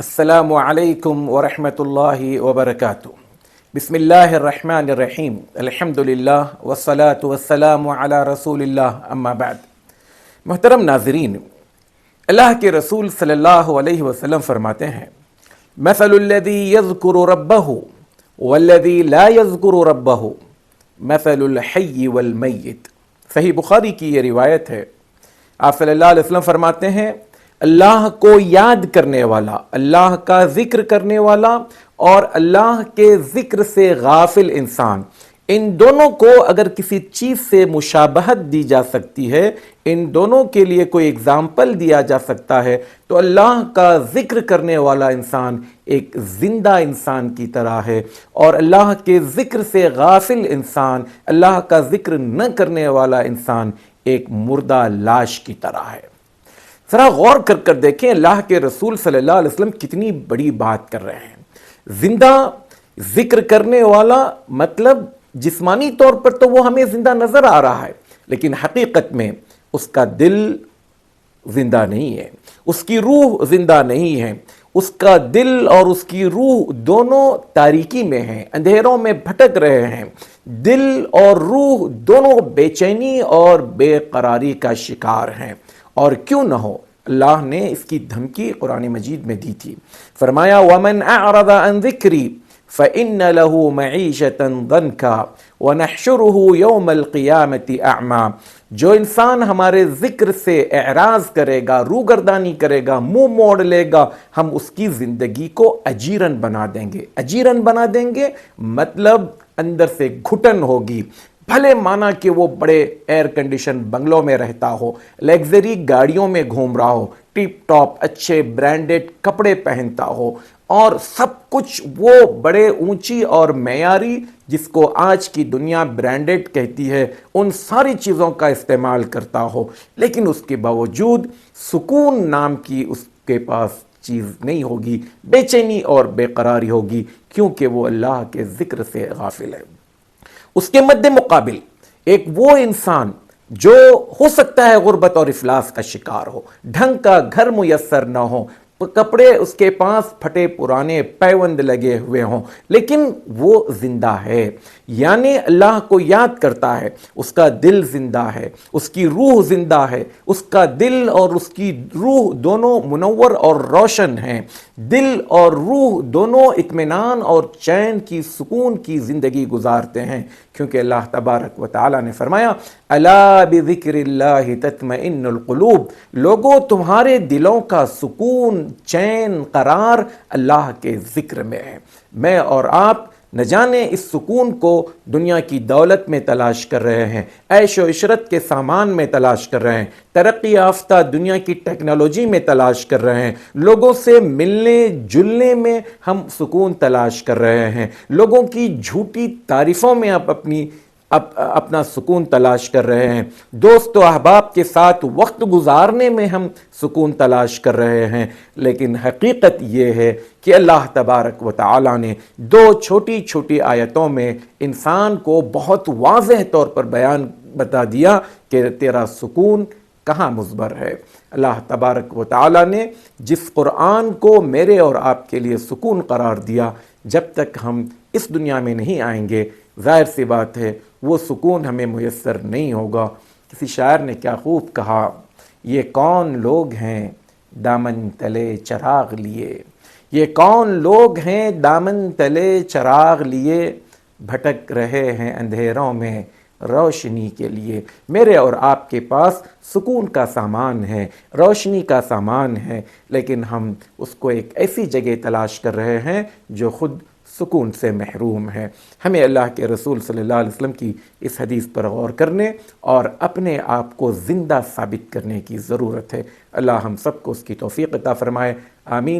السلام علیکم ورحمۃ اللہ وبرکاتہ۔ بسم اللہ الرحمن الرحیم، الحمد للہ والصلاة والسلام علی رسول اللہ، اما بعد۔ محترم ناظرین، اللہ کے رسول صلی اللہ علیہ وسلم فرماتے ہیں، مثل الذی یذکر ربہ والذی لا یذکر ربہ مثل الحی والمیت۔ صحیح بخاری کی یہ روایت ہے۔ آپ صلی اللہ علیہ وسلم فرماتے ہیں، اللہ کو یاد کرنے والا، اللہ کا ذکر کرنے والا اور اللہ کے ذکر سے غافل انسان، ان دونوں کو اگر کسی چیز سے مشابہت دی جا سکتی ہے، ان دونوں کے لیے کوئی اگزامپل دیا جا سکتا ہے، تو اللہ کا ذکر کرنے والا انسان ایک زندہ انسان کی طرح ہے، اور اللہ کے ذکر سے غافل انسان، اللہ کا ذکر نہ کرنے والا انسان ایک مردہ لاش کی طرح ہے۔ ذرا غور کر دیکھیں، اللہ کے رسول صلی اللہ علیہ وسلم کتنی بڑی بات کر رہے ہیں۔ زندہ ذکر کرنے والا مطلب جسمانی طور پر تو وہ ہمیں زندہ نظر آ رہا ہے، لیکن حقیقت میں اس کا دل زندہ نہیں ہے، اس کی روح زندہ نہیں ہے۔ اس کا دل اور اس کی روح دونوں تاریکی میں ہیں، اندھیروں میں بھٹک رہے ہیں۔ دل اور روح دونوں بے چینی اور بے قراری کا شکار ہیں، اور کیوں نہ ہو، اللہ نے اس کی دھمکی قرآن مجید میں دی تھی۔ فرمایا وَمَنْ أَعْرَضَ عَنْ ذِكْرِي فَإِنَّ لَهُ مَعِيشَةً ضَنْكًا وَنَحْشُرُهُ يَوْمَ الْقِيَامَةِ أَعْمَى۔ جو انسان ہمارے ذکر سے اعراض کرے گا، روگردانی کرے گا، منہ موڑ لے گا، ہم اس کی زندگی کو اجیرن بنا دیں گے۔ اجیرن بنا دیں گے مطلب اندر سے گھٹن ہوگی۔ بھلے مانا کہ وہ بڑے ایئر کنڈیشن بنگلوں میں رہتا ہو، لیگزری گاڑیوں میں گھوم رہا ہو، ٹپ ٹاپ اچھے برانڈڈ کپڑے پہنتا ہو، اور سب کچھ وہ بڑے اونچی اور معیاری، جس کو آج کی دنیا برانڈڈ کہتی ہے، ان ساری چیزوں کا استعمال کرتا ہو، لیکن اس کے باوجود سکون نام کی اس کے پاس چیز نہیں ہوگی، بے چینی اور بے قراری ہوگی، کیونکہ وہ اللہ کے ذکر سے غافل ہے۔ اس کے مد مقابل ایک وہ انسان جو ہو سکتا ہے غربت اور افلاس کا شکار ہو، ڈھنگ کا گھر میسر نہ ہو، کپڑے اس کے پاس پھٹے پرانے پیوند لگے ہوئے ہوں، لیکن وہ زندہ ہے، یعنی اللہ کو یاد کرتا ہے، اس کا دل زندہ ہے، اس کی روح زندہ ہے، اس کا دل اور اس کی روح دونوں منور اور روشن ہیں۔ دل اور روح دونوں اطمینان اور چین کی، سکون کی زندگی گزارتے ہیں، کیونکہ اللہ تبارک و تعالیٰ نے فرمایا الا بذکر اللہ تطمئن القلوب۔ لوگو، تمہارے دلوں کا سکون، چین، قرار اللہ کے ذکر میں ہے۔ میں اور آپ نہ جانے اس سکون کو دنیا کی دولت میں تلاش کر رہے ہیں، عیش و عشرت کے سامان میں تلاش کر رہے ہیں، ترقی یافتہ دنیا کی ٹیکنالوجی میں تلاش کر رہے ہیں، لوگوں سے ملنے جلنے میں ہم سکون تلاش کر رہے ہیں، لوگوں کی جھوٹی تعریفوں میں اپنا سکون تلاش کر رہے ہیں، دوست و احباب کے ساتھ وقت گزارنے میں ہم سکون تلاش کر رہے ہیں، لیکن حقیقت یہ ہے کہ اللہ تبارک و تعالیٰ نے دو چھوٹی چھوٹی آیتوں میں انسان کو بہت واضح طور پر بتا دیا کہ تیرا سکون کہاں مضمر ہے۔ اللہ تبارک و تعالیٰ نے جس قرآن کو میرے اور آپ کے لیے سکون قرار دیا، جب تک ہم اس دنیا میں نہیں آئیں گے، ظاہر سی بات ہے وہ سکون ہمیں میسر نہیں ہوگا۔ کسی شاعر نے کیا خوب کہا، یہ کون لوگ ہیں دامن تلے چراغ لیے، یہ کون لوگ ہیں دامن تلے چراغ لیے، بھٹک رہے ہیں اندھیروں میں روشنی کے لیے۔ میرے اور آپ کے پاس سکون کا سامان ہے، روشنی کا سامان ہے، لیکن ہم اس کو ایک ایسی جگہ تلاش کر رہے ہیں جو خود سکون سے محروم ہے۔ ہمیں اللہ کے رسول صلی اللہ علیہ وسلم کی اس حدیث پر غور کرنے اور اپنے آپ کو زندہ ثابت کرنے کی ضرورت ہے۔ اللہ ہم سب کو اس کی توفیق عطا فرمائے، آمین۔